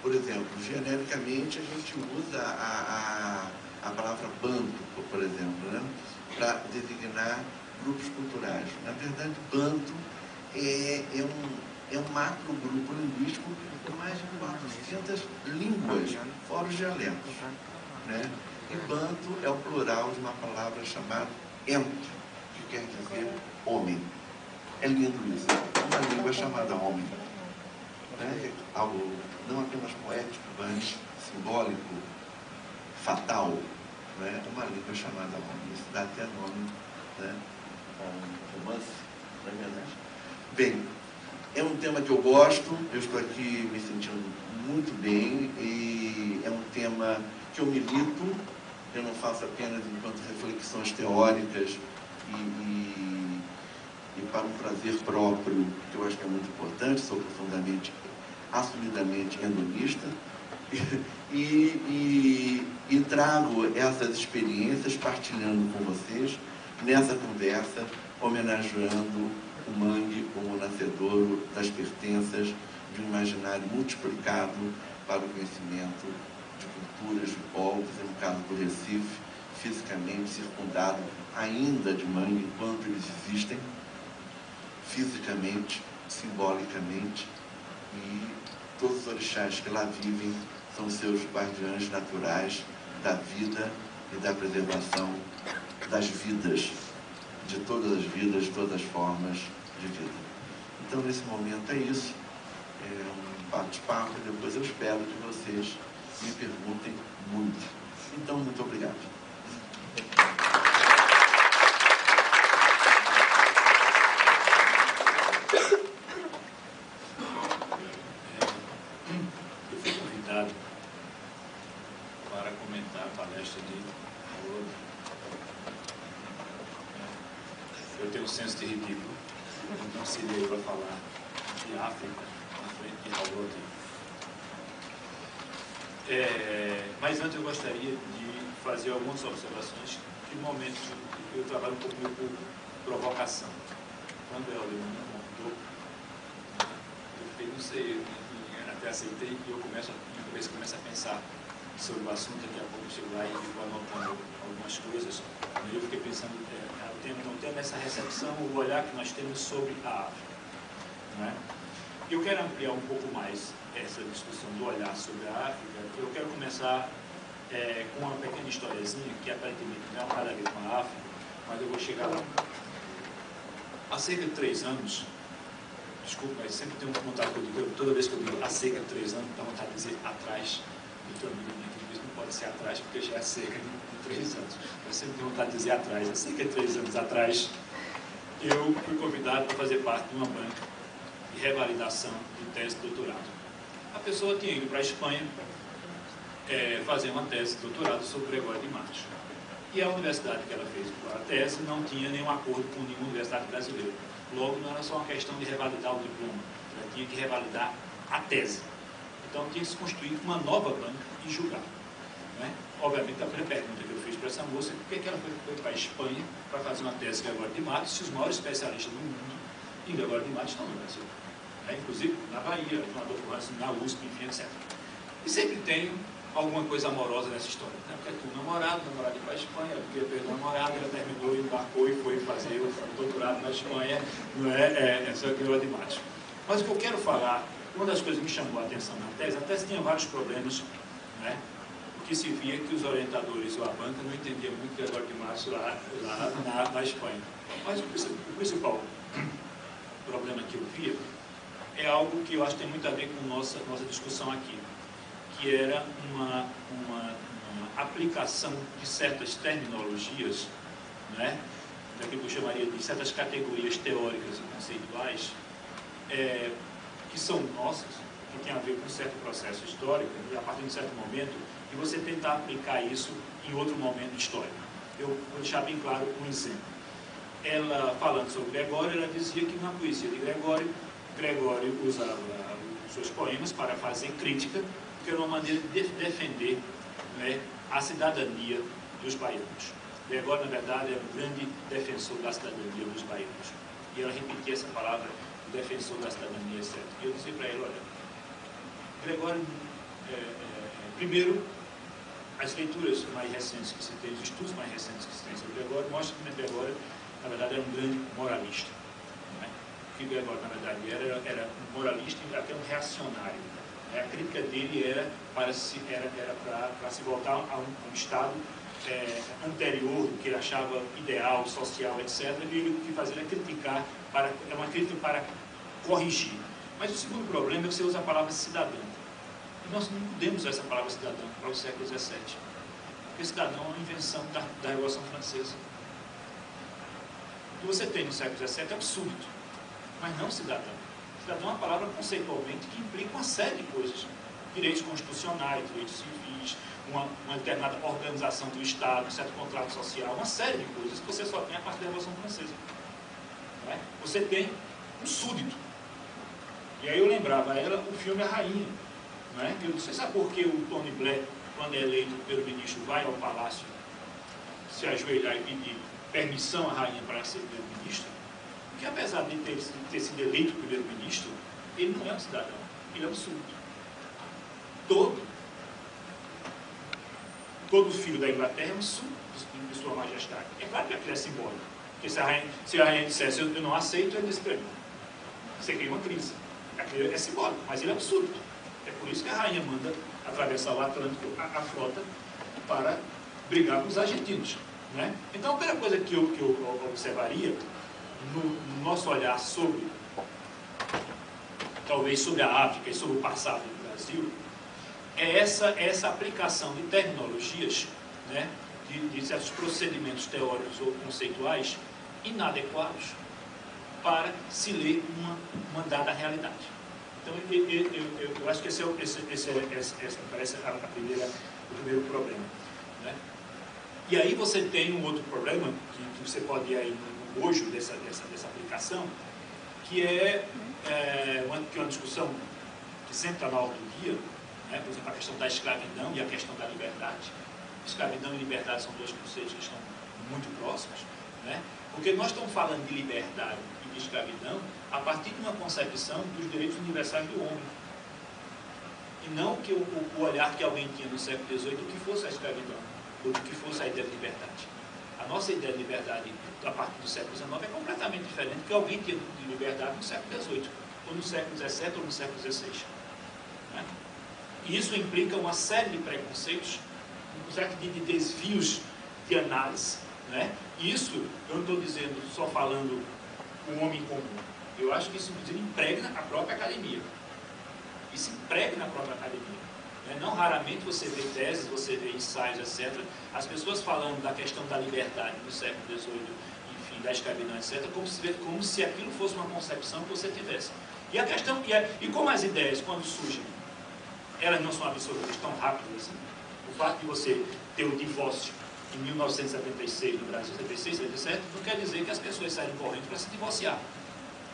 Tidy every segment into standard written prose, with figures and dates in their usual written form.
Por exemplo, genericamente a gente usa a palavra banto, por exemplo, né, para designar grupos culturais. Na verdade, banto é um macro grupo linguístico com mais de 400 línguas, fora os dialetos, né? E banto é o plural de uma palavra chamada ent, que quer dizer homem. É lindo isso. Uma língua chamada homem. Né? Algo não apenas poético, mas simbólico, fatal. Né? Uma língua chamada homem. Isso dá até nome, né? Um romance, não é verdade? Bem, é um tema que eu gosto, eu estou aqui me sentindo muito bem, e é um tema que eu milito, eu não faço apenas enquanto reflexões teóricas e para um prazer próprio, que eu acho que é muito importante, sou profundamente, assumidamente hedonista, e trago essas experiências, partilhando com vocês, nessa conversa, homenageando o Mangue como nascedouro das pertenças de um imaginário multiplicado para o conhecimento de culturas, de povos, e no caso do Recife, fisicamente circundado ainda de Mangue, enquanto eles existem, fisicamente, simbolicamente, e todos os orixás que lá vivem são seus guardiães naturais da vida e da preservação das vidas, de todas as vidas, de todas as formas de vida. Então, nesse momento é isso, é um bate-papo, e depois eu espero que vocês me perguntem muito. Então, muito obrigado. Eu fui convidado para comentar a palestra de Haroldo. Eu tenho um senso de ridículo, então seria para falar de África na frente de Haroldo. Mas antes eu gostaria de fazer algumas observações que, no momento, eu trabalho um pouco por provocação. Quando ela me convidou, eu falei, não sei, até aceitei, e eu começo a pensar sobre o assunto. Daqui a pouco eu chego lá e vou anotando algumas coisas. E eu fiquei pensando, não tendo essa recepção, o olhar que nós temos sobre a África. Não é? Eu quero ampliar um pouco mais essa discussão do olhar sobre a África. Eu quero começar com uma pequena historiazinha, que aparentemente não tem nada a ver com a África, mas eu vou chegar lá. Há cerca de 3 anos, desculpa, mas sempre tenho vontade que eu digo, toda vez que eu digo há cerca de 3 anos, dá vontade de dizer atrás, e que eu amigo minha que diz, não pode ser atrás, porque já é cerca de 3 anos. Eu sempre tenho vontade de dizer atrás. Há cerca de 3 anos atrás, eu fui convidado para fazer parte de uma banca de revalidação de tese de doutorado. A pessoa tinha ido para a Espanha fazer uma tese de doutorado sobre Gregório de Matos. E a universidade que ela fez a tese não tinha nenhum acordo com nenhuma universidade brasileira. Logo, não era só uma questão de revalidar o diploma, ela tinha que revalidar a tese. Então, tinha que se construir uma nova banca e julgar. Né? Obviamente, a primeira pergunta que eu fiz para essa moça é por que ela foi para a Espanha para fazer uma tese de Gregório de Matos, se os maiores especialistas do mundo em Gregório de Matos estão no Brasil. Inclusive na Bahia, na USP, enfim, etc. E sempre tem alguma coisa amorosa nessa história. Né? Porque tu namorado ia para a Espanha, ela queria ter namorado, ela terminou, embarcou e foi fazer o doutorado na Espanha, não é? Essa é a Gregório de Matos. Mas o que eu quero falar, uma das coisas que me chamou a atenção na tese, a tese tinha vários problemas, né? Porque se via que os orientadores ou a banca não entendiam muito Gregório de Matos lá na Espanha. Mas o principal problema que eu via é algo que eu acho que tem muito a ver com nossa discussão aqui, que era uma aplicação de certas terminologias, né, daquilo que eu chamaria de certas categorias teóricas e conceituais, que são nossas, que tem a ver com um certo processo histórico, e a partir de um certo momento, e você tentar aplicar isso em outro momento histórico. Eu vou deixar bem claro um exemplo. Ela, falando sobre Gregório, ela dizia que na poesia de Gregório usava os seus poemas para fazer crítica, que era uma maneira de defender, né, a cidadania dos baianos. Gregório, na verdade, era um grande defensor da cidadania dos baianos. E ela repetia essa palavra, defensor da cidadania, etc. E eu disse para ele, olha, Gregório Primeiro, as leituras mais recentes que se tem, os estudos mais recentes que se tem sobre Gregório, mostram que Gregório, na verdade, era um grande moralista. Né? Que Gregório, na verdade, era um moralista e até um reacionário. Né? A crítica dele era para se voltar a um estado anterior do que ele achava ideal, social, etc. E ele o que fazia era criticar, é uma crítica para corrigir. Mas o segundo problema é que você usa a palavra cidadão. E nós não podemos usar essa palavra cidadão para o século XVII. Porque cidadão é uma invenção da Revolução Francesa. O que você tem no século XVII é absurdo, mas não cidadão. Cidadão é uma palavra conceitualmente que implica uma série de coisas. Direitos constitucionais, direitos civis, uma determinada organização do Estado, um certo contrato social, uma série de coisas que você só tem a partir da Revolução Francesa. Não é? Você tem um súdito. E aí eu lembrava a ela o filme A Rainha. Não é? Eu não sei se por que o Tony Blair, quando é eleito primeiro-ministro, vai ao palácio se ajoelhar e pedir permissão à rainha para ser primeiro-ministro, porque apesar de ter sido eleito primeiro-ministro, ele não é um cidadão, ele é um súdito. Todo filho da Inglaterra é um súdito de sua majestade. É claro que aquilo é simbólico, porque se a rainha dissesse eu não aceito, ele disse para ele, você cria uma crise. Aquilo é simbólico, mas ele é um súdito. É por isso que a rainha manda atravessar o Atlântico, a frota, para brigar com os argentinos. Né? Então, a primeira coisa que eu observaria no nosso olhar sobre, talvez sobre a África e sobre o passado do Brasil, é essa aplicação de terminologias, né, de certos procedimentos teóricos ou conceituais inadequados para se ler uma dada realidade. Então, eu acho que esse parece o primeiro problema. Né? E aí você tem um outro problema, que você pode ir aí no bojo dessa aplicação, que é uma discussão que sempre está na ordem do dia, né? Por exemplo, a questão da escravidão e a questão da liberdade. Escravidão e liberdade são dois conceitos que estão muito próximos, né? Porque nós estamos falando de liberdade e de escravidão a partir de uma concepção dos direitos universais do homem. E não que o olhar que alguém tinha no século XVIII do que fosse a escravidão, ou do que fosse a ideia de liberdade. A nossa ideia de liberdade a partir do século XIX é completamente diferente do que alguém tinha de liberdade no século XVIII, ou no século XVII, ou no século XVI. Né? E isso implica uma série de preconceitos, um certo de desvios de análise. Né? E isso, eu não estou dizendo só falando o homem comum. Eu acho que isso, inclusive, impregna a própria academia. Isso impregna a própria academia. Né? Não raramente você vê teses, você vê ensaios, etc. As pessoas falando da questão da liberdade no século XVIII, enfim, da escravidão, etc., como se aquilo fosse uma concepção que você tivesse. E a questão, e como as ideias, quando surgem, elas não são absorvidas tão rápido assim. O fato de você ter o divórcio em 1976 no Brasil, 76, 77, não quer dizer que as pessoas saírem correndo para se divorciar.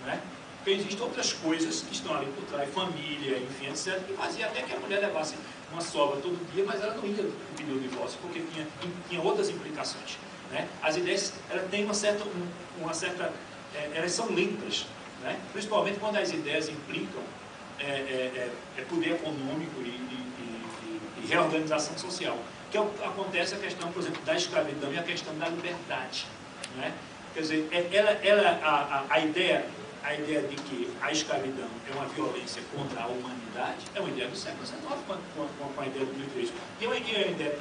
Né? Porque existem outras coisas que estão ali por trás, família, enfim, etc., que fazia até que a mulher levasse uma sobra todo dia, mas ela não ia pedir o divórcio, porque tinha outras implicações. Né? As ideias, elas têm uma certa elas são lentas, né? Principalmente quando as ideias implicam poder econômico e reorganização social. Que acontece a questão, por exemplo, da escravidão e a questão da liberdade. Né? Quer dizer, a ideia de que a escravidão é uma violência contra a humanidade é uma ideia do século XIX com a ideia do 2003. E é uma ideia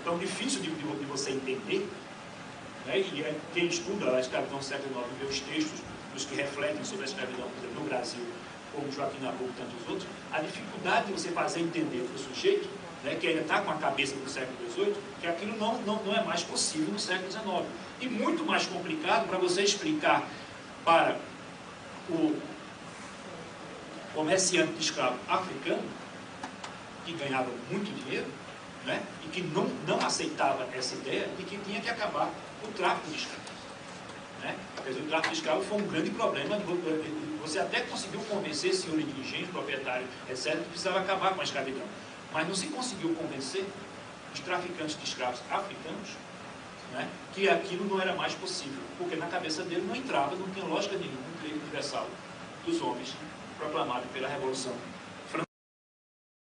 tão difícil de você entender. Né? E quem estuda a escravidão do século XIX vê os textos dos que refletem sobre a escravidão, por exemplo, no Brasil, como Joaquim Nabuco e tantos outros, a dificuldade de você fazer entender para o sujeito, né, que ainda está com a cabeça do século XVIII, que aquilo não é mais possível no século XIX. E muito mais complicado para você explicar para o comerciante de escravo africano, que ganhava muito dinheiro, né, e que não aceitava essa ideia de que tinha que acabar o tráfico de escravos. Né? Quer dizer, o tráfico de escravos foi um grande problema. Você até conseguiu convencer senhores dirigentes, proprietários, etc., que precisava acabar com a escravidão. Mas não se conseguiu convencer os traficantes de escravos africanos, né, que aquilo não era mais possível, porque na cabeça dele não entrava, não tinha lógica nenhuma, o direito universal dos homens proclamado pela Revolução